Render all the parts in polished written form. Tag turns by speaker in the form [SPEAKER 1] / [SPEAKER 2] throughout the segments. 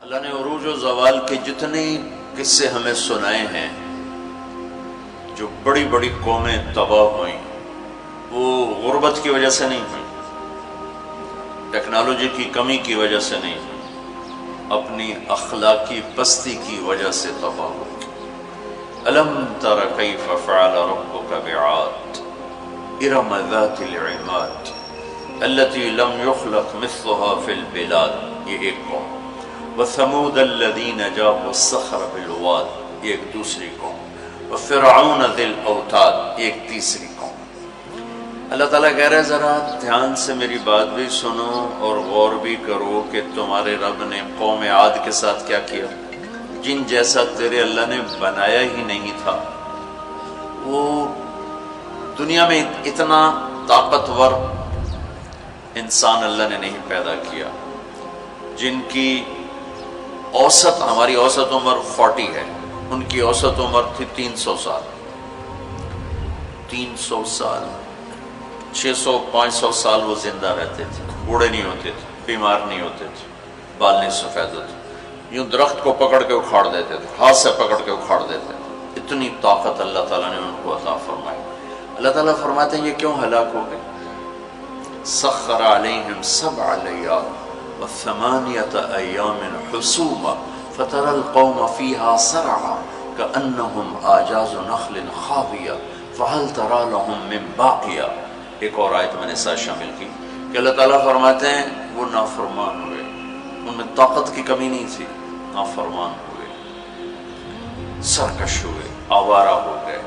[SPEAKER 1] اللہ نے عروج و زوال کے جتنے قصے ہمیں سنائے ہیں، جو بڑی بڑی قومیں تباہ ہوئیں وہ غربت کی وجہ سے نہیں ہوئی، ٹیکنالوجی کی کمی کی وجہ سے نہیں ہوئی، اپنی اخلاقی پستی کی وجہ سے تباہ ہوئی۔ الم تر کیف فعل ربک بعاد ارم ذات العماد التي لم يخلق مثلها في البلاد، یہ ایک قوم۔ وثمود الذين جابوا الصخر بالواد، یہ ایک دوسری قوم۔ وفرعون ذی الاوتاد، ایک تیسری قوم۔ اللہ تعالیٰ کہہ رہے ذرا دھیان سے میری بات بھی سنو اور غور بھی کرو کہ تمہارے رب نے قوم عاد کے ساتھ کیا کیا، جن جیسا تیرے اللہ نے بنایا ہی نہیں تھا۔ وہ دنیا میں اتنا طاقتور انسان اللہ نے نہیں پیدا کیا، جن کی اوسط، ہماری اوسط عمر 40 ہے، ان کی اوسط عمر تھی 300 سال، 300 سال، 600-500 سال وہ زندہ رہتے تھے، بوڑھے نہیں ہوتے تھے، بیمار نہیں ہوتے تھے، بال نہیں سفید ہوتے، یوں درخت کو پکڑ کے اکھاڑ دیتے تھے، ہاتھ سے پکڑ کے اکھاڑ دیتے تھے۔ اتنی طاقت اللہ تعالیٰ نے ان کو عطا فرمائی۔ اللہ تعالیٰ فرماتے ہیں یہ کیوں ہلاک ہو گئے؟ سخر علیہم 7 لیال وثمانیة ایام حسوما فترى القوم فيها سرعا كأنهم اعجاز نخل خاویہ فهل ترى لهم من باقیہ۔ ایک اور آیت میں نے ساتھ شامل کی کہ اللہ تعالیٰ فرماتے ہیں وہ نافرمان ہوئے، ان میں طاقت کی کمی نہیں تھی، نافرمان ہوئے، سرکش ہوئے، آوارہ ہو گئے،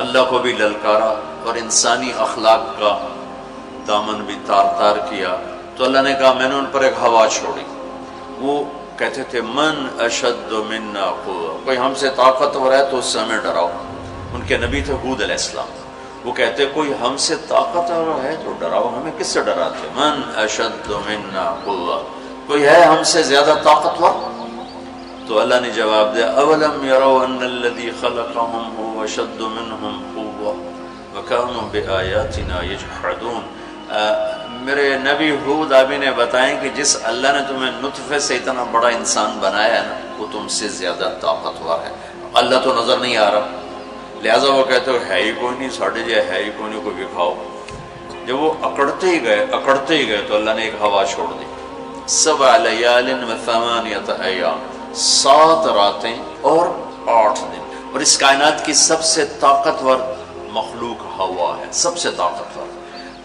[SPEAKER 1] اللہ کو بھی للکارا اور انسانی اخلاق کا دامن بھی تار تار کیا۔ تو اللہ نے کہا میں نے ان پر ایک ہوا چھوڑی، وہ کہتے تھے من اشد منا قوة، کوئی ہم سے طاقتور ہے تو اس سے ہمیں ڈراؤ۔ ان کے نبی تھے ہود علیہ السلام، وہ کہتے کوئی ہم سے طاقتور ہے تو ڈراؤ، ہمیں کس سے ڈراتے؟ من اشد منا قوة، کوئی ہے ہم سے زیادہ طاقتور؟ تو اللہ نے جواب دیا اولم يروا ان الذي خلقهم هو اشد منهم قوة وكانوا بآياتنا يجحدون۔ میرے نبی ہود آبی نے بتائیں کہ جس اللہ نے تمہیں نطفے سے اتنا بڑا انسان بنایا ہے نا، وہ تم سے زیادہ طاقتور ہے۔ اللہ تو نظر نہیں آ رہا، لہٰذا وہ کہتے ہو ہے ہی کوئی نہیں، ساڑھے جائے ہے ہی کوئی نہیں، کوئی دکھاؤ۔ جب وہ اکڑتے ہی گئے تو اللہ نے ایک ہوا چھوڑ دی۔ 7 لیال وثمانیة ایام، 7 راتیں اور 8 دن، اور اس کائنات کی سب سے طاقتور مخلوق ہوا ہے، سب سے طاقتور۔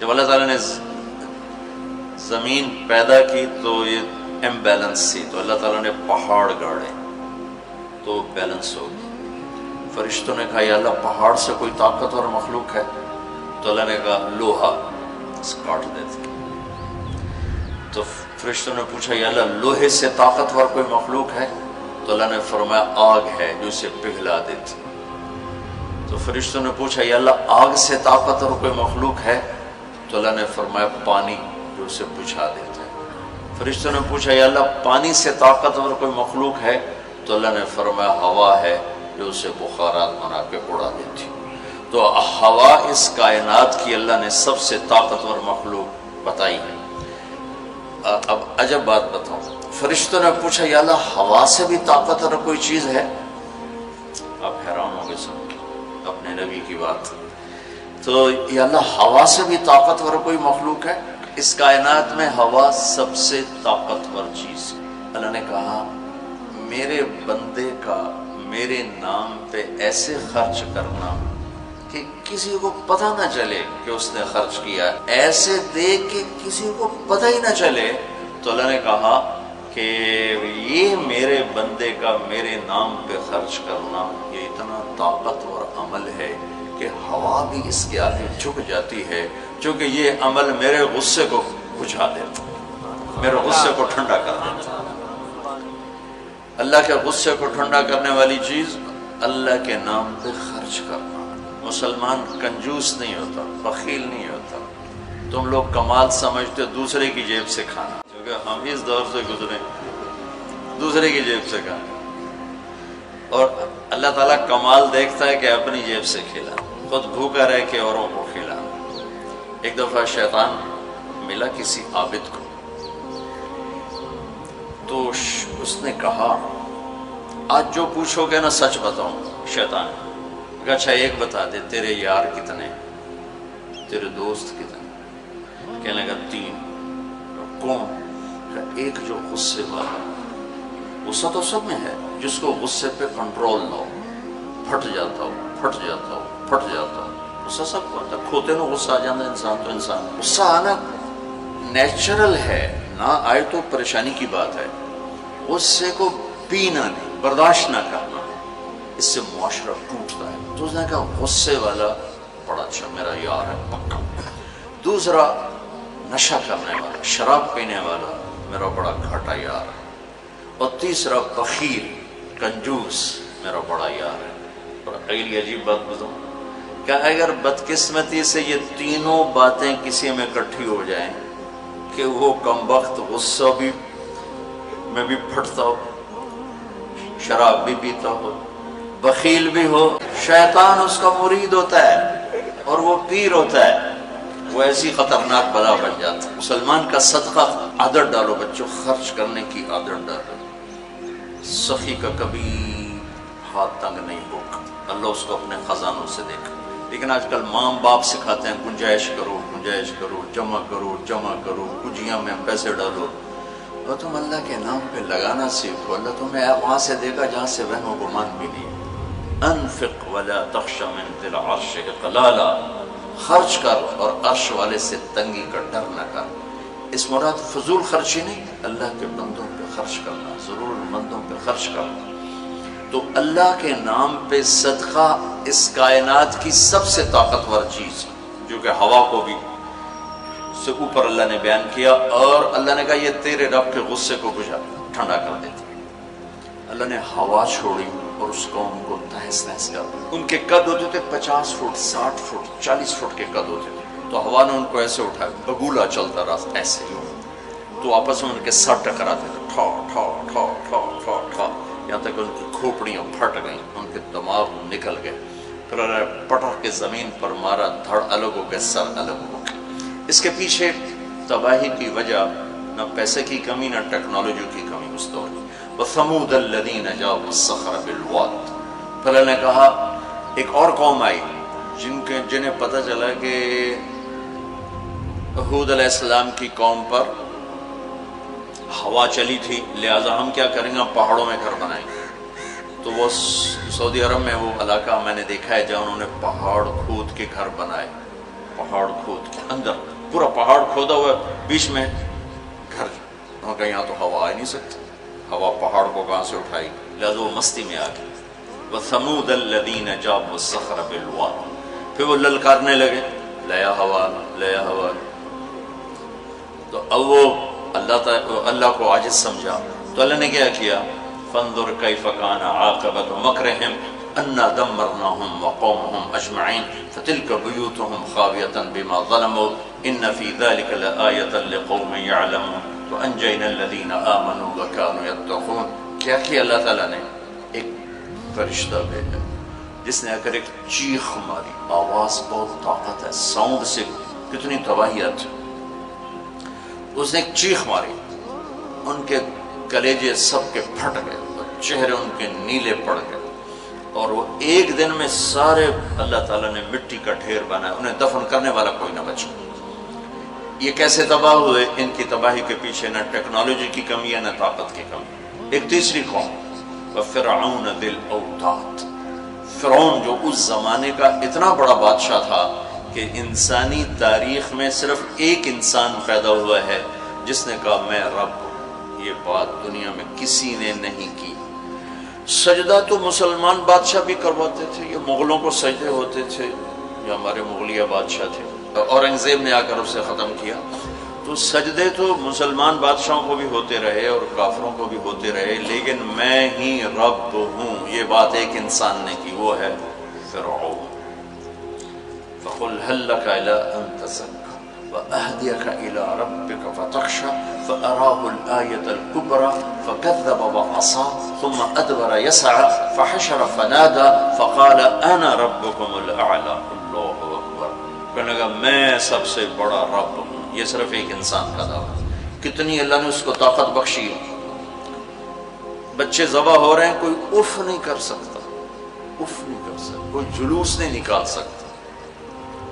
[SPEAKER 1] جب اللہ تعالیٰ نے زمین پیدا کی تو یہ امبیلنس تھی، تو اللہ تعالیٰ نے پہاڑ گاڑے تو بیلنس ہو گئی۔ فرشتوں نے کہا یا اللہ پہاڑ سے کوئی طاقتور مخلوق ہے؟ تو اللہ نے کہا لوہا، کاٹ دیتے۔ تو فرشتوں نے پوچھا یا اللہ لوہے سے طاقتور کوئی مخلوق ہے؟ تو اللہ نے فرمایا آگ ہے جو اسے پگھلا دیتی۔ تو فرشتوں نے پوچھا یا اللہ آگ سے طاقتور کوئی مخلوق ہے؟ تو اللہ نے فرمایا پانی جو اسے بجھا دیتا ہے۔ فرشتوں نے پوچھا یا اللہ پانی سے طاقتور کوئی مخلوق ہے؟ تو اللہ نے فرمایا ہوا ہے جو اسے بخارات بنا کے اڑا دیتی۔ تو ہوا اس کائنات کی اللہ نے سب سے طاقتور مخلوق بتائی ہے۔ اب عجب بات بتاؤں، فرشتوں نے پوچھا یا اللہ ہوا سے بھی طاقتور کوئی چیز ہے؟ آپ حیران ہو گئے سن اپنے نبی کی بات۔ تو یا اللہ ہوا سے بھی طاقتور کوئی مخلوق ہے؟ اس کائنات میں ہوا سب سے طاقتور چیز۔ اللہ نے کہا میرے بندے کا میرے نام پہ ایسے خرچ کرنا کہ کسی کو پتہ نہ چلے کہ اس نے خرچ کیا، ایسے دے کہ کسی کو پتہ ہی نہ چلے، تو اللہ نے کہا کہ یہ میرے بندے کا میرے نام پہ خرچ کرنا یہ اتنا طاقتور عمل ہے کہ ہوا بھی اس کے آگے جھک جاتی ہے، چونکہ یہ عمل میرے غصے کو بجھا دیتا، میرے غصے کو ٹھنڈا کر دیتا۔ اللہ کے غصے کو ٹھنڈا کرنے والی چیز اللہ کے نام پہ خرچ کرنا۔ مسلمان کنجوس نہیں ہوتا، بخیل نہیں ہوتا۔ تم لوگ کمال سمجھتے دوسرے کی جیب سے کھانا، کیونکہ ہم اس دور سے گزرے دوسرے کی جیب سے کھانا، اور اللہ تعالیٰ کمال دیکھتا ہے کہ اپنی جیب سے کھلا، خود بھوکا رہ کے اوروں کو کھلا۔ ایک دفعہ شیطان ملا کسی عابد کو، تو اس نے کہا آج جو پوچھو گے نا سچ بتاؤں. شیطان کہ اچھا ایک بتا دے تیرے یار کتنے, تیرے دوست کتنے؟ کہنے لگا 3. کون؟ کہ ایک جو غصے والا, غصہ تو سب میں ہے, جس کو غصے پہ کنٹرول نہ ہو, پھٹ جاتا ہو پھٹ جاتا ہو پھٹ جاتا ہو. غصہ سب کو آتا ہے, کھوتے نو غصہ آ جاتا ہے انسان تو انسان. غصہ آنا نیچرل ہے, نہ آئے تو پریشانی کی بات ہے. غصے کو پینا نہیں, برداشت نہ کرنا, اس سے معاشرہ ٹوٹتا ہے. تو اس نے کہا غصے والا بڑا اچھا میرا یار ہے پکا. دوسرا نشہ کرنے والا, شراب پینے والا میرا بڑا گھاٹا یار ہے. اور تیسرا بخیل کنجوس میرا بڑا یار ہے. اور اگلی عجیب بات بتاؤں کہ اگر بدقسمتی سے یہ تینوں باتیں کسی میں اکٹھی ہو جائیں کہ وہ کمبخت غصہ بھی میں بھی پھٹتا ہو, شراب بھی پیتا ہو, بخیل بھی ہو, شیطان اس کا مرید ہوتا ہے اور وہ پیر ہوتا ہے, وہ ایسی خطرناک بلا بن جاتا ہے. مسلمان کا صدقہ عادت ڈالو بچوں, خرچ کرنے کی عادت ڈالو. سخی کا کبھی ہاتھ تنگ نہیں ہوگا, اللہ اس کو اپنے خزانوں سے دیکھا. لیکن آج کل ماں باپ سکھاتے ہیں گنجائش کرو گنجائش کرو, جمع کرو جمع کرو, کجیاں میں پیسے ڈالو. اور تم اللہ کے نام پہ لگانا سیکھو, اللہ تمہیں وہاں سے دے گا جہاں سے وہم و گمان بھی نہیں. انفق ولا تخش من ذی العرش اقلالا, خرچ کر اور عرش والے سے تنگی کا ڈر نہ کر. اس مراد فضول خرچی نہیں, اللہ کے بندوں پہ خرچ کرنا, ضرورت مندوں پہ خرچ کرنا. تو اللہ کے نام پہ صدقہ اس کائنات کی سب سے طاقتور چیز, جو کہ ہوا کو بھی سے اوپر اللہ نے بیان کیا, اور اللہ نے کہا یہ تیرے رب کے غصے کو بجھا ٹھنڈا کر دیتا. اللہ نے ہوا چھوڑی اور اس قوم کو تہس نہس کر دیا. ان کے قد ہوتے تھے 50 فٹ 60 فٹ 40 فٹ کے قد ہوتے تھے, تو ہوا نے ان کو ایسے اٹھایا, بگولا چلتا رہا ایسے ہی, تو آپس میں ان کے سر ٹکراتے تھے, ٹھا ٹھا ٹھا ٹھا ٹھا ٹھا, یہاں تک ان کی کھوپڑیاں پھٹ گئیں, ان کے دماغ نکل گئے. پھر پٹک کے زمین پر مارا, دھڑ الگ ہو گئے, سر الگ ہو گئے. اس کے پیچھے تباہی کی وجہ نہ پیسے کی کمی نہ ٹیکنالوجی کی کمی اس دور کی. وَثَمُودَ الَّذِينَ جَابُوا الصَّخْرَ بِالْوَادِ, پھر اللہ نے کہا ایک اور قوم آئی جنہیں پتہ چلا کہ ہود علیہ السلام کی قوم پر ہوا چلی تھی, لہٰذا ہم کیا کریں گے, پہاڑوں میں گھر بنائیں گے. تو وہ سعودی عرب میں وہ علاقہ میں نے دیکھا ہے جہاں انہوں نے پہاڑ کھود کے گھر بنائے, پہاڑ کھود کے اندر پورا پہاڑ کھودا ہوا, بیچ میں گھر. وہاں کہ یہاں تو ہوا آ نہیں سکتی, ہوا پہاڑ کو کہاں سے اٹھائی, لہٰذا وہ مستی میں آ گئی. وَثَمُودَ الَّذِينَ جَابُوا الصَّخْرَ بِالْوَادِ, پھر وہ للکارنے لگے لیا ہوا لیا ہوا. تو اب وہ اللہ کو عاجز سمجھا, تو اللہ نے کیا کیا, فانظر کیف کان عاقبۃ مکرہم انا دمرناہم وقومہم اجمعین فتلک بیوتہم خاویۃ بما ظلموا ان فی ذلک لآیۃ لقوم یعلمون وانجینا الذین آمنوا وکانوا یتقون. کیا کیا اللہ تعالیٰ نے, ایک فرشتہ بھیجا جس نے اگر ایک چیخ ماری, آواز بہت طاقت ہے, ساؤنڈ سے کتنی تباہیت, اس نے ایک چیخ ماری, ان کے کلیجے سب کے پھٹ گئے, چہرے ان کے نیلے پڑ گئے, اور وہ ایک دن میں سارے اللہ تعالیٰ نے مٹی کا ڈھیر بنایا, انہیں دفن کرنے والا کوئی نہ بچا. یہ کیسے تباہ ہوئے؟ ان کی تباہی کے پیچھے نہ ٹیکنالوجی کی کمی ہے نہ طاقت کی کمی. ایک تیسری قوم, وَفِرْعَوْنَ ذِي الْأَوْتَادِ, فرعون جو اس زمانے کا اتنا بڑا بادشاہ تھا کہ انسانی تاریخ میں صرف ایک انسان پیدا ہوا ہے جس نے کہا میں رب ہوں. یہ بات دنیا میں کسی نے نہیں کی. سجدہ تو مسلمان بادشاہ بھی کرواتے تھے, یہ مغلوں کو سجدے ہوتے تھے, یہ ہمارے مغلیہ بادشاہ تھے, اورنگزیب نے آ کر اسے ختم کیا. تو سجدے تو مسلمان بادشاہوں کو بھی ہوتے رہے اور کافروں کو بھی ہوتے رہے, لیکن میں ہی رب ہوں یہ بات ایک انسان نے کی, وہ ہے فرعون. فَقُلْ هَلْ لَكَ إِلَىٰ أَن تَزَكَّىٰ وَأَهْدِيَكَ إِلَىٰ رَبِّكَ فَتَخْشَىٰ فَأَرَاهُ الْآيَةَ الْكُبْرَىٰ فَكَذَّبَ وَعَصَىٰ ثُمَّ أَدْبَرَ يَسْعَىٰ فَحَشَرَ فَنَادَىٰ فَقَالَ أَنَا رَبُّكُمُ الْأَعْلَىٰ. اللہ اکبر, کہنے لگا میں سب سے بڑا رب ہوں. یہ صرف ایک انسان کا دعویٰ, کتنی اللہ نے اس کو طاقت بخشی. بچے ذبح ہو رہے ہیں، کوئی اف نہیں کر سکتا، اف نہیں کر سکتا، کوئی جلوس نہیں نکال سکتا۔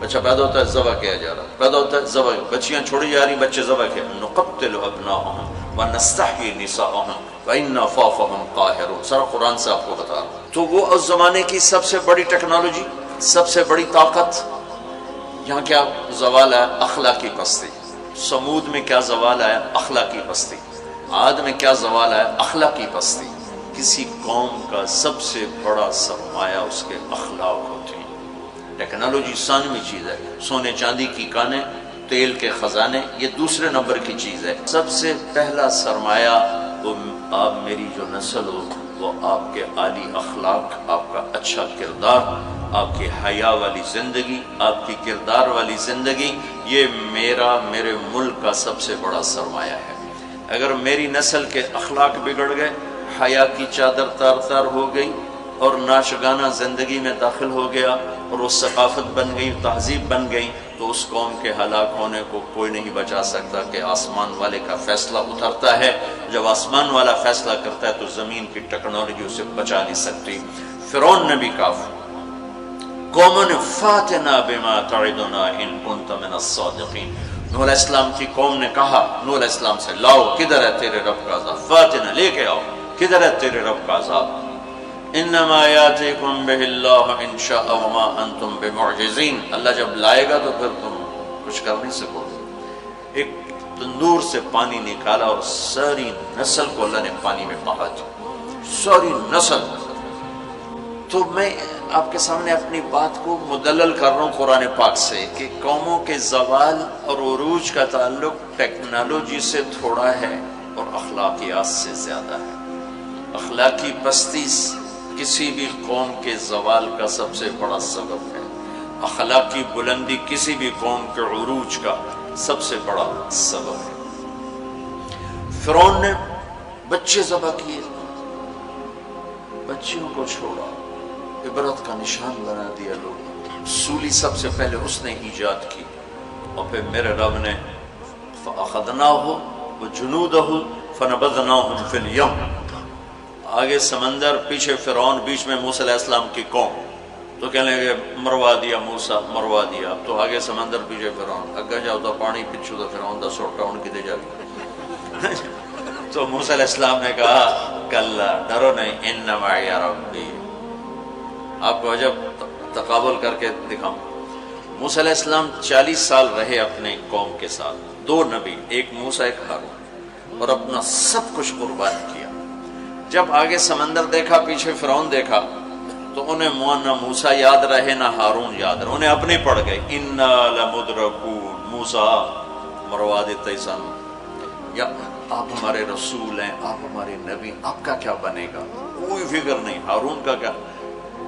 [SPEAKER 1] بچہ پیدا ہوتا ہے ذبح کیا جا رہا، پیدا ہوتا ہے ذبح، بچیاں چھوڑی جا رہی، بچے ذبح کیا۔ نقتل ابناءهم ونستحيي نساءهم وإنا فوقهم قاهرون، سارا قرآن سے آپ کو بتا رہا ہوں۔ تو وہ اس زمانے کی سب سے بڑی ٹیکنالوجی، سب سے بڑی طاقت، یہاں کیا زوال ہے؟ اخلاقی پستی۔ سمود میں کیا زوال ہے؟ اخلاقی پستی۔ عاد میں کیا زوال ہے؟ اخلاقی پستی۔ کسی قوم کا سب سے بڑا سرمایہ اس کے اخلاق ہوتے ہیں۔ ٹیکنالوجی ثانوی چیز ہے، سونے چاندی کی کانیں، تیل کے خزانے، یہ دوسرے نمبر کی چیز ہے۔ سب سے پہلا سرمایہ وہ آپ میری جو نسل ہو، وہ آپ کے عالی اخلاق، آپ کا اچھا کردار، آپ کی حیا والی زندگی، آپ کی کردار والی زندگی، یہ میرے ملک کا سب سے بڑا سرمایہ ہے۔ اگر میری نسل کے اخلاق بگڑ گئے، حیا کی چادر تار تار ہو گئی اور ناشگانہ زندگی میں داخل ہو گیا اور وہ ثقافت بن گئی، تہذیب بن گئی، تو اس قوم کے ہلاک ہونے کو کوئی نہیں بچا سکتا کہ آسمان والے کا فیصلہ اترتا ہے۔ جب آسمان والا فیصلہ کرتا ہے تو زمین کی ٹیکنالوجی اسے بچا نہیں سکتی۔ فرعون نے بھی کہا قومن فاتنا بما تعدنا ان کنت من الصادقین، نوح علیہ السلام کی قوم نے کہا نوح علیہ السلام سے، لاؤ کدھر ہے تیرے رب کا عذاب، فاتنا لے کے آؤ، کدھر ہے تیرے رب کا عذاب، انما یاتیکم بہ اللہ ان شاء وما انتم بمعجزین، اللہ جب لائے گا تو پھر تم کچھ کر نہیں سکو گے۔ ایک تندور سے پانی نکالا اور ساری نسل کو اللہ نے پانی میں بہا دیا، ساری نسل۔ تو میں آپ کے سامنے اپنی بات کو مدلل کر رہا ہوں قرآن پاک سے کہ قوموں کے زوال اور عروج کا تعلق ٹیکنالوجی سے تھوڑا ہے اور اخلاقیات سے زیادہ ہے۔ اخلاقی پستی کسی بھی قوم کے زوال کا سب سے بڑا سبب ہے، اخلاقی بلندی کسی بھی قوم کے عروج کا سب سے بڑا سبب ہے۔ فرعون نے بچے ذبح کیے، بچیوں کو چھوڑا، عبرت کا نشان بنا دیا لوگ۔ سولی سب سے پہلے اس نے ایجاد کی، اور پھر میرے رب نے فَأَخَذْنَاهُ وَجُنُودَهُ فَنَبَذْنَاهُمْ فِي الْيَمِّ، آگے سمندر، پیچھے فرعون، بیچ میں موسیٰ علیہ السلام کی قوم، تو کہنے لگے مروا دیا موسیٰ، مروا دیا۔ اب تو آگے سمندر پیچھے فرعون، اگے جاؤ تو پانی پچھو تو فرعون دا سوٹا ان کی دے جا تو موسیٰ علیہ السلام نے کہا کلا، ڈرو نہیں، ان معی ربی۔ آپ کو عجب تقابل کر کے دکھاؤں، موسیٰ علیہ السلام 40 سال رہے اپنے قوم کے ساتھ، 2 نبی، ایک موسیٰ ایک ہارون، اور اپنا سب کچھ قربان کیا۔ جب آگے سمندر دیکھا، پیچھے فرعون دیکھا، تو انہیں نہ موسیٰ یاد رہے نہ ہارون یاد رہے، انہیں اپنے پڑ گئے، انا لمدرکون، موسیٰ مروا دیتے سن، یا آپ ہمارے رسول ہیں، آپ ہمارے نبی، آپ کا کیا بنے گا، کوئی فکر نہیں، ہارون کا کیا،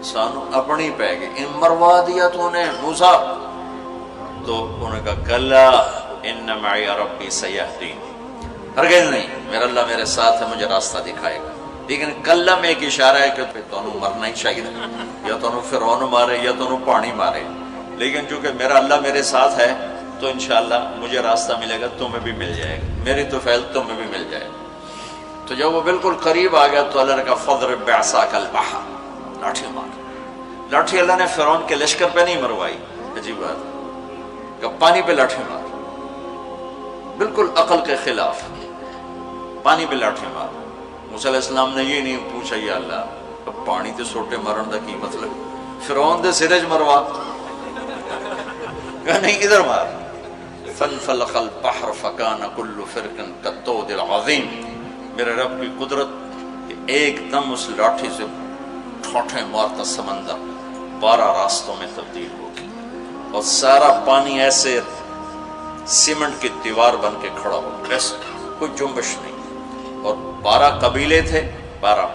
[SPEAKER 1] سانو اپنی پہ گئے، ان مروا دیا تو انہیں موسیٰ، تو انہوں نے کہا کلا ان معی ربی سیہدین، ہرگز نہیں، میرا اللہ میرے ساتھ ہے، مجھے راستہ دکھائے گا۔ لیکن کلا میں ایک اشارہ ہے کہ تمہیں مرنا ہی چاہیے، یا تمہیں فرعون مارے یا تمہیں پانی مارے، لیکن چونکہ میرا اللہ میرے ساتھ ہے تو انشاءاللہ مجھے راستہ ملے گا، تمہیں بھی مل جائے گا، میری تو فعل تمہیں بھی مل جائے گا۔ تو جب وہ بالکل قریب آ گیا تو اللہ نے کہا فضرب بعصاک البحر، لاٹھی مار۔ لاٹھی اللہ نے فرعون کے لشکر پہ نہیں مروائی، عجیب بات، کہ پانی پہ لاٹھی مار، بالکل عقل کے خلاف، پانی پہ لاٹھی مار۔ موسیٰ علیہ السلام نے یہ نہیں پوچھا یا اللہ اب پانی تے سوٹے مارن دا کی مطلب، فرعون دے سرج مروا، کہا نہیں ادھر مار۔ فانفلق البحر فکان کل فرق کالطود العظیم، میرے رب کی قدرت کہ ایک دم اس لاٹھی سے ٹھوٹے مارتا سمندر 12 راستوں میں تبدیل ہو گیا، اور سارا پانی ایسے سیمنٹ کی دیوار بن کے کھڑا ہو، ایسے کوئی جنبش نہیں، اور 12 قبیلے تھے، 12،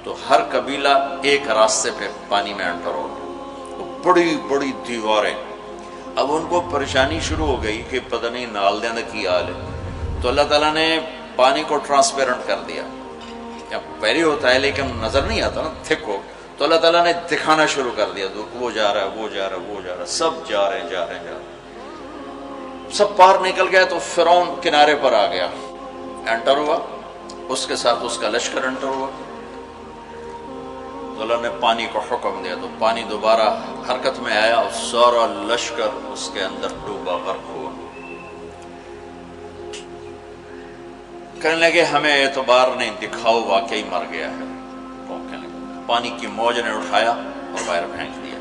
[SPEAKER 1] تو ہر قبیلہ ایک راستے پہ پانی میں انٹر ہو گیا، بڑی بڑی دیواریں۔ اب ان کو پریشانی شروع ہو گئی کہ پتہ نہیں نال دیں کی حال ہے، تو اللہ تعالیٰ نے پانی کو ٹرانسپیرنٹ کر دیا، یا پہلے ہوتا ہے لیکن نظر نہیں آتا نا، تھک ہو، تو اللہ تعالیٰ نے دکھانا شروع کر دیا، وہ جا رہا ہے، وہ جا رہا ہے، وہ جا رہا ہے، سب جا رہے ہیں، جا رہے ہیں، جا رہے ہیں، سب پار نکل گئے، تو فرعون کنارے پر آ گیا، انٹر ہوا، اس کے ساتھ اس کا لشکر انٹر ہوا، تو اللہ نے پانی کو حکم دیا تو پانی دوبارہ حرکت میں آیا اور سارا لشکر اس کے اندر ڈوبا، غرق ہوا۔ کہنے لگے ہمیں اعتبار نہیں، دکھاؤ واقعی مر گیا ہے۔ پانی کی موج نے اٹھایا اور باہر پھینک دیا۔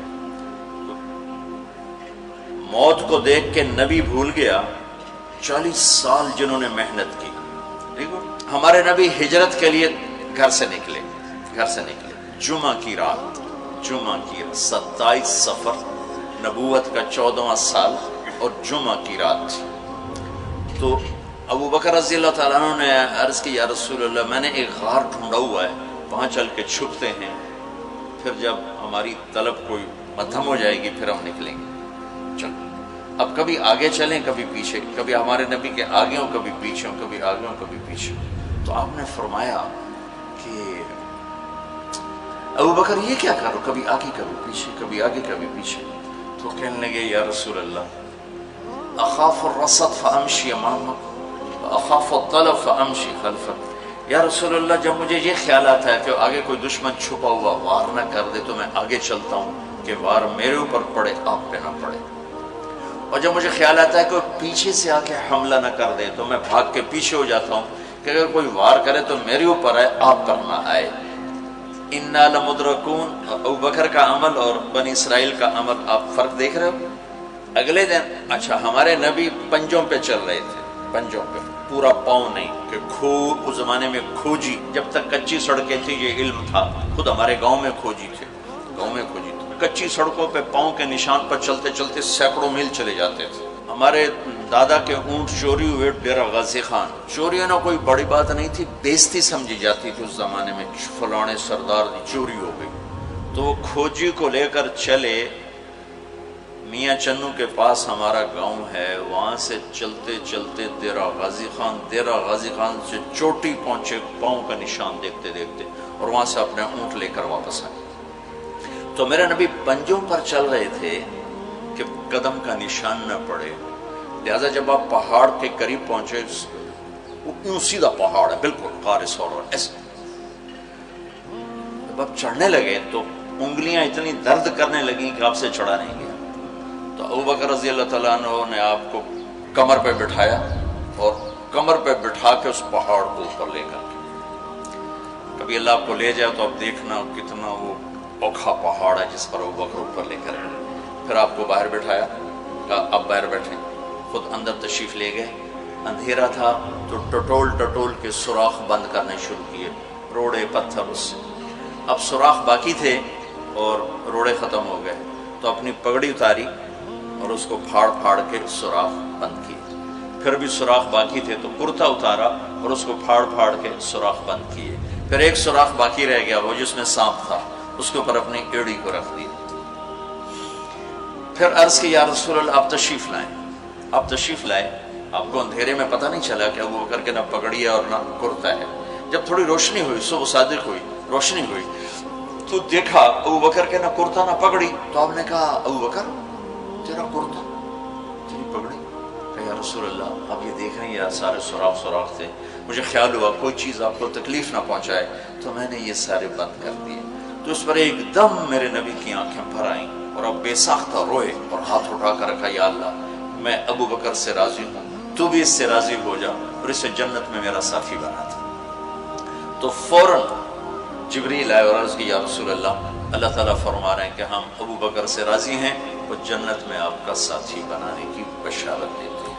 [SPEAKER 1] موت کو دیکھ کے نبی بھول گیا 40 سال جنہوں نے محنت کی۔ ہمارے نبی ہجرت کے لیے گھر سے نکلے جمعہ کی رات 27 صفر، نبوت کا 14واں سال اور جمعہ کی رات تھی۔ تو ابو بکر رضی اللہ تعالیٰ عنہ نے عرض کی یا رسول اللہ میں نے ایک غار ڈھونڈا ہوا ہے، وہاں چل کے چھپتے ہیں، پھر جب ہماری طلب کوئی مدھم ہو جائے گی پھر ہم نکلیں گے۔ چلو اب کبھی آگے چلیں کبھی پیچھے، کبھی ہمارے نبی کے آگے ہوں کبھی پیچھے ہوں، کبھی آگے ہوں کبھی پیچھے۔ تو آپ نے فرمایا کہ ابو بکر یہ کیا کرو، کبھی آگے کبھی پیچھے، کبھی آگے کبھی پیچھے۔ تو کہنے لگے یا رسول اللہ اخاف الرصد فامشی امامک واخاف الطلب فامشی خلفک۔ یا رسول اللہ جب مجھے یہ خیال آتا ہے کہ آگے کوئی دشمن چھپا ہوا وار نہ کر دے تو میں آگے چلتا ہوں کہ وار میرے اوپر پڑے آپ پہ نہ پڑے، اور جب مجھے خیال آتا ہے کہ پیچھے سے آ کے حملہ نہ کر دے تو میں بھاگ کے پیچھے ہو جاتا ہوں کہ اگر کوئی وار کرے تو میرے اوپر آئے آپ پر نہ آئے۔ انا لمدرکون، ابو بکر کا عمل اور بنی اسرائیل کا عمل آپ فرق دیکھ رہے ہو۔ اگلے دن اچھا ہمارے نبی پنجوں پہ چل رہے تھے، پنجوں پہ، پورا پاؤں نہیں کہ اس زمانے میں کھوجی، جب تک کچی سڑکیں تھی یہ علم تھا، خود ہمارے گاؤں میں کھوجی تھے، کچی سڑکوں پہ پاؤں کے نشان پر چلتے چلتے سینکڑوں میل چلے جاتے تھے۔ ہمارے دادا کے اونٹ چوری ہوئے ڈیرہ غازی خان، چوری ہونا کوئی بڑی بات نہیں تھی، بےزتی سمجھی جاتی تھی اس زمانے میں، فلانے سردار دی چوری ہو گئی۔ تو وہ کھوجی کو لے کر چلے، میاں چنو کے پاس ہمارا گاؤں ہے، وہاں سے چلتے چلتے ڈیرہ غازی خان سے چوٹی پہنچے، پاؤں کا نشان دیکھتے دیکھتے، اور وہاں سے اپنے اونٹ لے کر واپس آئے۔ تو میرے نبی پنجوں پر چل رہے تھے کہ قدم کا نشان نہ پڑے، لہذا جب آپ پہاڑ کے قریب پہنچے، وہ سیدھا پہاڑ ہے بالکل غار ثور ایسے، جب آپ چڑھنے لگے تو انگلیاں اتنی درد کرنے لگیں کہ آپ سے چڑھا نہیں گیا۔ تو ابو بکر رضی اللہ تعالیٰ عنہ نے آپ کو کمر پہ بٹھایا اور کمر پہ بٹھا کے اس پہاڑ کو اوپر لے کر، کبھی اللہ آپ کو لے جائے تو آپ دیکھنا کتنا وہ اوکھا پہاڑ ہے جس پر ابو بکر اوپر لے کر گئے۔ پھر آپ کو باہر بٹھایا، کہا آپ باہر بیٹھیں، خود اندر تشریف لے گئے۔ اندھیرا تھا تو ٹٹول کے سوراخ بند کرنے شروع کیے، روڑے پتھر اس سے۔ اب سوراخ باقی تھے اور روڑے ختم ہو گئے، تو اپنی پگڑی اتاری اور اس کو پھاڑ کے سوراخ بند کیے۔ پھر بھی سوراخ باقی تھے تو کرتا اتارا اور اس کو پھاڑ کے سوراخ بند کیے۔ پھر ایک سوراخ باقی رہ گیا، وہ جس میں سانپ تھا، اس کے اوپر اپنی ایڑی کو رکھ دی۔ پھر عرض کی یا رسول اللہ آپ تشریف لائیں۔ آپ کو اندھیرے میں پتہ نہیں چلا کہ ابو بکر کے نہ پگڑی ہے اور نہ کرتا ہے۔ جب تھوڑی روشنی ہوئی، صبح صادق ہوئی، روشنی ہوئی تو دیکھا ابو بکر کے نہ کرتا نہ پگڑی۔ تو آپ نے کہا ابو بکر تیرا کرتا تیری پگڑی؟ کہ یا رسول اللہ آپ یہ دیکھ رہے ہیں سارے سوراخ تھے، مجھے خیال ہوا کوئی چیز آپ کو تکلیف نہ پہنچائے تو میں نے یہ سارے بند کر دیے۔ تو اس پر ایک دم میرے نبی کی آنکھیں بھر آئیں اور اب بے ساختہ روئے اور ہاتھ اٹھا کر رکھا یا اللہ میں ابو بکر سے راضی ہوں، تو بھی اس سے راضی ہو جا اور اسے جنت میں میرا ساتھی بنا تھا۔ تو فوراً جبریل آئے اور عرض کی یا رسول اللہ تعالیٰ فرما رہے ہیں کہ ہم ابو بکر سے راضی ہیں، وہ جنت میں آپ کا ساتھی بنانے کی بشارت دیتے ہیں۔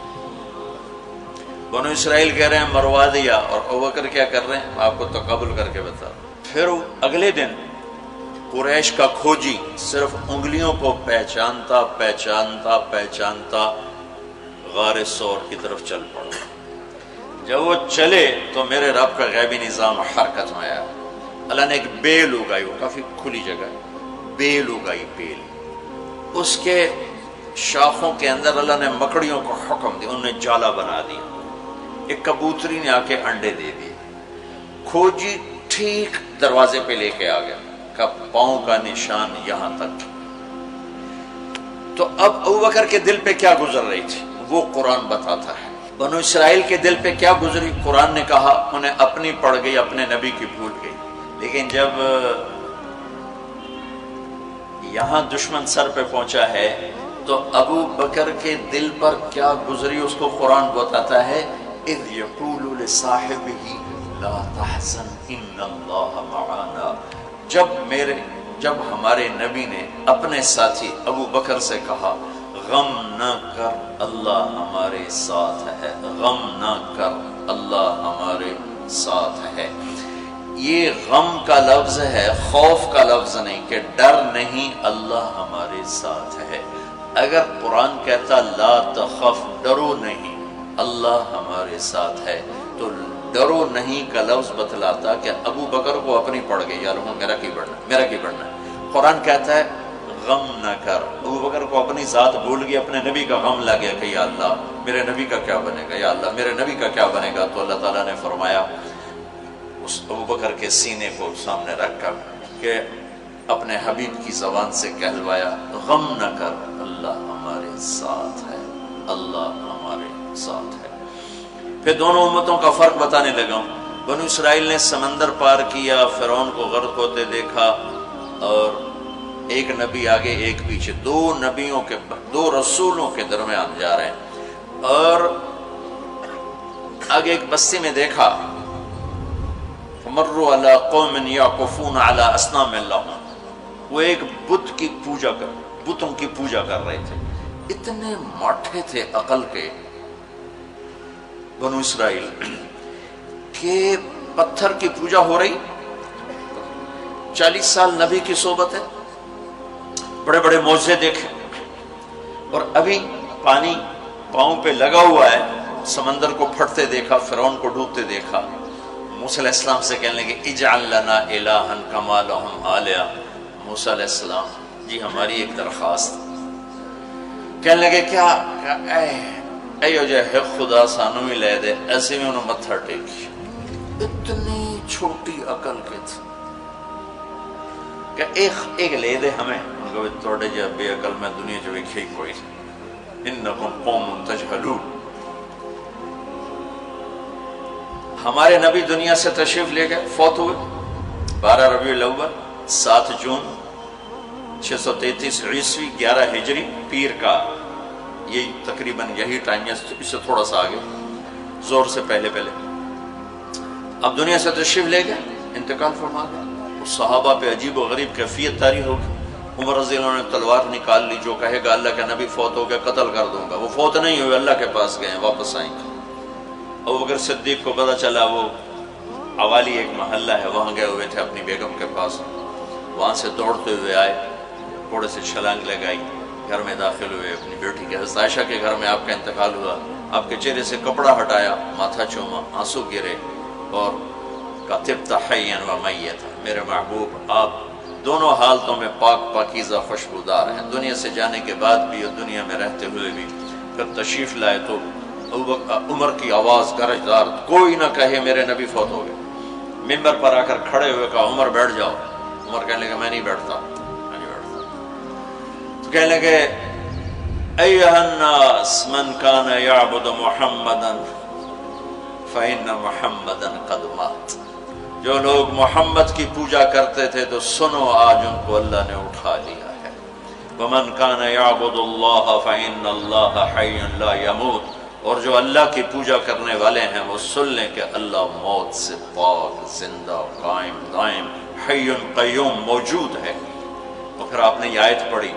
[SPEAKER 1] بنو اسرائیل کہہ رہے ہیں مروا دیا، اور ابو بکر کیا کر رہے ہیں آپ کو تقابل کر کے بتا۔ پھر اگلے دن قریش کا کھوجی صرف انگلیوں کو پہچانتا غار ثور کی طرف چل پڑا۔ جب وہ چلے تو میرے رب کا غیبی نظام حرکت میں آیا۔ اللہ نے ایک بیل اگائی، وہ کافی کھلی جگہ ہے، بیل اگائی، بیل، اس کے شاخوں کے اندر اللہ نے مکڑیوں کو حکم دیا، انہوں نے جالا بنا دیا، ایک کبوتری نے آ کے انڈے دے دیے۔ کھوجی ٹھیک دروازے پہ لے کے آ گیا، کا پاؤں کا نشان یہاں تک۔ تو اب ابو بکر کے دل پہ کیا گزر رہی تھی وہ قرآن بتاتا ہے، بنو اسرائیل کے دل پہ کیا گزری قرآن نے کہا انہیں اپنی پڑ گئی، اپنے نبی کی بھول گئی۔ لیکن جب یہاں دشمن سر پہ پہنچا ہے تو ابو بکر کے دل پر کیا گزری اس کو قرآن بتاتا ہے، اذ یقول لصاحبہ لا تحزن ان اللہ معنا، جب ہمارے نبی نے اپنے ساتھی ابو بکر سے کہا غم نہ کر اللہ ہمارے ساتھ ہے، غم نہ کر اللہ ہمارے ساتھ ہے۔ یہ غم کا لفظ ہے، خوف کا لفظ نہیں، کہ ڈر نہیں، اللہ ہمارے ساتھ ہے۔ اگر قرآن کہتا لا تخف، ڈرو نہیں، اللہ ہمارے ساتھ ہے، تو ڈرو نہیں کا لفظ بتلاتا کہ ابو بکر کو اپنی پڑ گئی، یار میرا کی بڑھنا ہے۔ قرآن کہتا ہے غم نہ کر، ابو بکر کو اپنی ذات بھول گئی، اپنے نبی کا غم لگ گیا کہ یا اللہ میرے نبی کا کیا بنے گا، یا اللہ میرے نبی کا کیا بنے گا۔ تو اللہ تعالیٰ نے فرمایا اس ابو بکر کے سینے کو سامنے رکھ کر کہ اپنے حبیب کی زبان سے کہلوایا غم نہ کر اللہ ہمارے ساتھ ہے، اللہ ہمارے ساتھ ہے۔ پھر دونوں امتوں کا فرق بتانے لگا ہوں۔ بنو اسرائیل نے سمندر پار کیا، فرعون کو غرق ہوتے دیکھا، اور ایک نبی آگے ایک پیچھے، دو رسولوں کے درمیان جا رہے ہیں، اور آگے ایک بستی میں دیکھا مروا علی قوم یعکفون علی اصنام لہم، وہ ایک بتوں کی پوجا کر رہے تھے۔ اتنے ماٹھے تھے عقل کے بنو اسرائیل کہ پتھر کی پوجا ہو رہی، 40 سال نبی کی صحبت ہے، بڑے بڑے معجزے دیکھے، اور ابھی پانی پاؤں پہ لگا ہوا ہے، سمندر کو پھٹتے دیکھا، فرعون کو ڈوبتے دیکھا۔ موسیٰ علیہ السلام سے کہنے لگے اجعل لنا الہا کما لہم آلیہ، موسیٰ علیہ السلام جی ہماری ایک درخواست۔ کہنے لگے کیا ایو جے ہے خدا سانو ہی لے دے، ایسے میں انہوں متھر ٹیکی۔ اتنی چھوٹی عقل کے تھے کہ ایک لے دے ہمیں، ان کو توڑے جا بے عقل میں دنیا جو ایک ہی کوئی، انکم قوم تجہلون۔ ہمارے نبی دنیا سے تشریف لے گئے، فوت ہوئے 12 ربیع الاول 7 جون 633 عیسوی 11 ہجری، پیر کا یہی تقریباً یہی ٹائم ہے، اس سے تھوڑا سا آگے، زور سے پہلے۔ اب دنیا سے تشریف لے گئے، انتقال فرما گئے۔ صحابہ پہ عجیب و غریب کیفیت طاری ہوگی۔ عمر رضی اللہ عنہ نے تلوار نکال لی، جو کہے گا اللہ کا نبی فوت ہو گیا قتل کر دوں گا۔ وہ فوت نہیں ہوئے، اللہ کے پاس گئے، واپس آئیں گے۔ ابوبکر صدیق کو پتہ چلا، وہ عوالی ایک محلہ ہے، وہاں گئے ہوئے تھے اپنی بیگم کے پاس، وہاں سے دوڑتے ہوئے آئے، تھوڑے سے چھلانگ لگائی، گھر میں داخل ہوئے، اپنی بیٹی کے حضرت عائشہ کے گھر میں آپ کا انتقال ہوا۔ آپ کے چہرے سے کپڑا ہٹایا، ماتھا چوما، آنسو گرے، اور کہا طبت حیا و میتا، میرے محبوب آپ دونوں حالتوں میں پاک پاکیزہ خوشبودار ہیں، دنیا سے جانے کے بعد بھی اور دنیا میں رہتے ہوئے بھی۔ پھر تشریف لائے تو عمر کی آواز گرجدار، کوئی نہ کہے میرے نبی فوت ہو گئے۔ ممبر پر آ کر کھڑے ہوئے کہا عمر بیٹھ جاؤ۔ عمر کہنے لگے میں نہیں بیٹھتا۔ تو کہنے لگے ایھا الناس من کان یعبد محمدا فإن محمدا قد مات، جو لوگ محمد کی پوجا کرتے تھے تو سنو آج ان کو اللہ نے اٹھا لیا ہے۔ ومن کان یعبد اللہ فإن اللہ حی لا یموت، اور جو اللہ کی پوجا کرنے والے ہیں وہ سن لیں کہ اللہ موت سے پاک، زندہ، قائم دائم، حی قیوم موجود ہے۔ اور پھر آپ نے یہ آیت پڑھی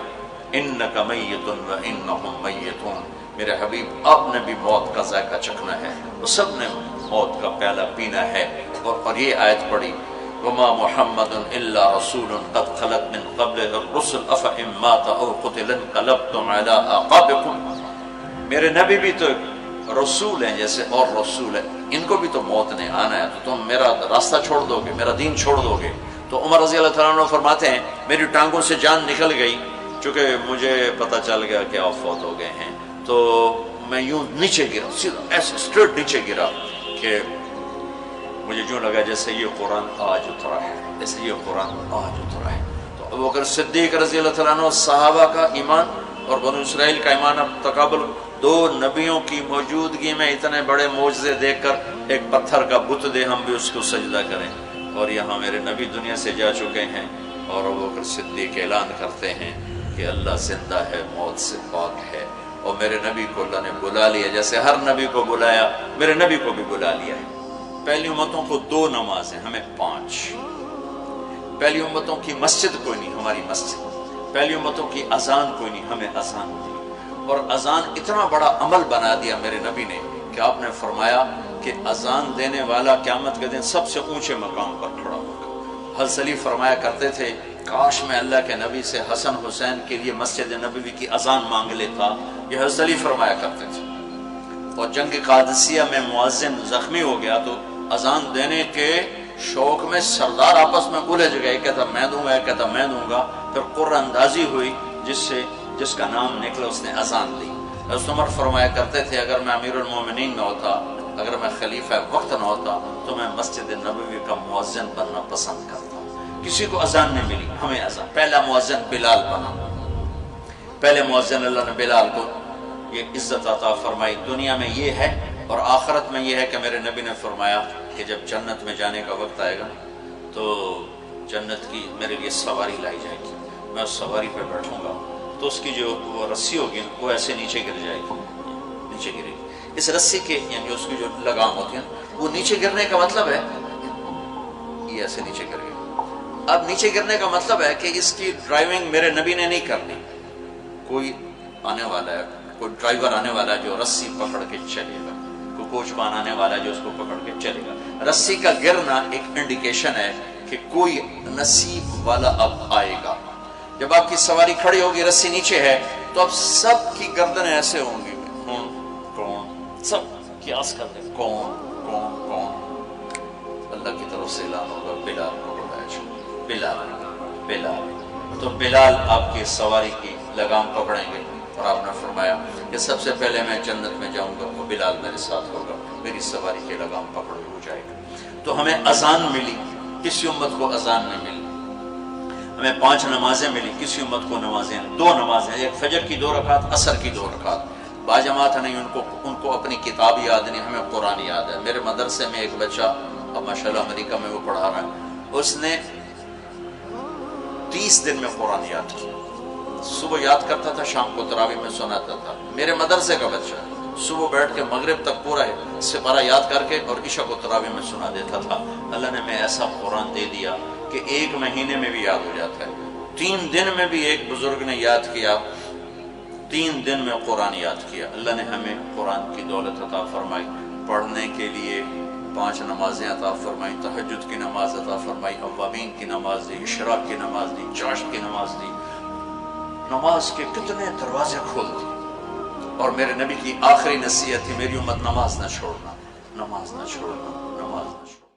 [SPEAKER 1] انک میت و انہم میتون، میرے حبیب آپ نے بھی موت کا ذائقہ چکھنا ہے، وہ سب نے موت کا پیالہ پینا ہے۔ اور یہ آیت پڑھی وما محمد الا رسول قد خلت من قبلہ الرسل افإن مات او قتل انقلبتم علی اعقابکم، میرے نبی بھی تو رسول ہیں جیسے اور رسول ہیں، ان کو بھی تو موت نے آنا ہے، تو تم میرا راستہ چھوڑ دو گے، میرا دین چھوڑ دو گے۔ تو عمر رضی اللہ تعالیٰ عنہ فرماتے ہیں میری ٹانگوں سے جان نکل گئی، چونکہ مجھے پتہ چل گیا کہ آپ فوت ہو گئے ہیں، تو میں یوں نیچے گرا، سیدھا ایسے اسٹریٹ نیچے گرا کہ مجھے یوں لگا جیسے یہ قرآن آج اترا ہے، جیسے یہ قرآن آج اترا ہے۔ تو ابوبکر صدیق رضی اللہ تعالیٰ عنہ صحابہ کا ایمان اور بنو اسرائیل کا ایمان اب تقابل، دو نبیوں کی موجودگی میں اتنے بڑے معجزے دیکھ کر ایک پتھر کا بت دے ہم بھی اس کو سجدہ کریں، اور یہاں میرے نبی دنیا سے جا چکے ہیں، اور ابو بکر صدیق اعلان کرتے ہیں کہ اللہ زندہ ہے، موت سے پاک ہے، اور میرے نبی کو اللہ نے بلا لیا جیسے ہر نبی کو بلایا، میرے نبی کو بھی بلا لیا ہے۔ پہلی امتوں کو 2 نمازیں، ہمیں 5۔ پہلی امتوں کی مسجد کوئی نہیں، ہماری مسجد۔ پہلی امتوں کی اذان کوئی نہیں، ہمیں اذان دی۔ اور اذان اتنا بڑا عمل بنا دیا میرے نبی نے کہ آپ نے فرمایا کہ اذان دینے والا قیامت کے دن سب سے اونچے مقام پر کھڑا ہوگا۔ حضرت علی فرمایا کرتے تھے کاش میں اللہ کے نبی سے حسن حسین کے لیے مسجد نبوی کی اذان مانگ لیتا، یہ حضرت علی فرمایا کرتے تھے۔ اور جنگ قادسیہ میں مؤذن زخمی ہو گیا تو اذان دینے کے شوق میں سردار آپس میں الجھ گئے، ایک کہتا میں دوں گا، ایک کہتا میں دوں گا، پھر قرعہ اندازی ہوئی، جس کا نام نکلا اس نے اذان دی۔ حضرت عمر فرمایا کرتے تھے اگر میں امیر المومنین نہ ہوتا، اگر میں خلیفہ وقت نہ ہوتا تو میں مسجد نبوی کا مؤذن بننا پسند کرتا۔ کسی کو اذان نہیں ملی، ہمیں اذان۔ پہلا مؤذن بلال بنا، پہلے مؤذن اللہ نے بلال کو یہ عزت عطا فرمائی۔ دنیا میں یہ ہے اور آخرت میں یہ ہے کہ میرے نبی نے فرمایا کہ جب جنت میں جانے کا وقت آئے گا تو جنت کی میرے لیے سواری لائی جائے گی، میں اس سواری پہ بیٹھوں گا تو اس کی جو وہ رسی ہوگی وہ ایسے نیچے گر جائے گی، نیچے گرے گی۔ اس رسی کے یعنی اس کی جو لگام ہوتی ہے وہ نیچے گرنے کا مطلب ہے یہ ایسے نیچے گر گئی۔ اب نیچے گرنے کا مطلب ہے کہ اس کی ڈرائیونگ میرے نبی نے نہیں کرنی، کوئی آنے والا ہے، کوئی ڈرائیور آنے والا ہے جو رسی پکڑ کے چلے گا، کوئی کوچوان آنے والا ہے جو اس کو پکڑ کے چلے گا۔ رسی کا گرنا ایک انڈیکیشن ہے کہ کوئی نصیب والا اب آئے گا۔ جب آپ کی سواری کھڑی ہوگی، رسی نیچے ہے، تو اب سب کی گردنیں ایسے ہوں گی، کون کون، سب قیاس کر دیں کون کون کون۔ اللہ کی طرف سے اعلان ہوگا بلال کو بلایا جائے، بلال بلال۔ تو بلال آپ کی سواری کی لگام پکڑیں گے اور آپ نے فرمایا کہ سب سے پہلے میں جنت میں جاؤں گا وہ بلال میرے ساتھ ہوگا، میری سواری کی لگام پکڑ ہو جائے گا۔ تو ہمیں اذان ملی، کسی امت کو اذان نہیں ملی۔ ہمیں 5 نمازیں ملی، کسی امت کو نمازیں 2 نمازیں، ایک فجر کی 2 رکعت، عصر کی 2 رکعت۔ باجماعت نہیں، ان کو اپنی کتاب یاد نہیں، ہمیں قرآن یاد ہے۔ میرے مدرسے میں ایک بچہ اب ماشاءاللہ امریکہ میں وہ پڑھا رہا ہے، اس نے 30 دن میں قرآن یاد کیا۔ صبح یاد کرتا تھا، شام کو تراویح میں سناتا تھا۔ میرے مدرسے کا بچہ صبح بیٹھ کے مغرب تک پورا سپارہ یاد کر کے اور عشاء کو تراویح میں سنا دیتا تھا۔ اللہ نے میں ایسا قرآن دے دیا کہ 1 مہینے میں بھی یاد ہو جاتا ہے۔ 3 دن میں بھی ایک بزرگ نے یاد کیا، 3 دن میں قرآن یاد کیا۔ اللہ نے ہمیں قرآن کی دولت عطا فرمائی، پڑھنے کے لیے 5 نمازیں عطا فرمائی، تہجد کی نماز عطا فرمائی، اوابین کی نماز دی، اشراق کی نماز دی، چاشت کی نماز دی۔ نماز کے کتنے دروازے کھول دی۔ اور میرے نبی کی آخری نصیحت تھی میری امت نماز نہ چھوڑنا، نماز نہ چھوڑنا، نماز نہ چھوڑنا۔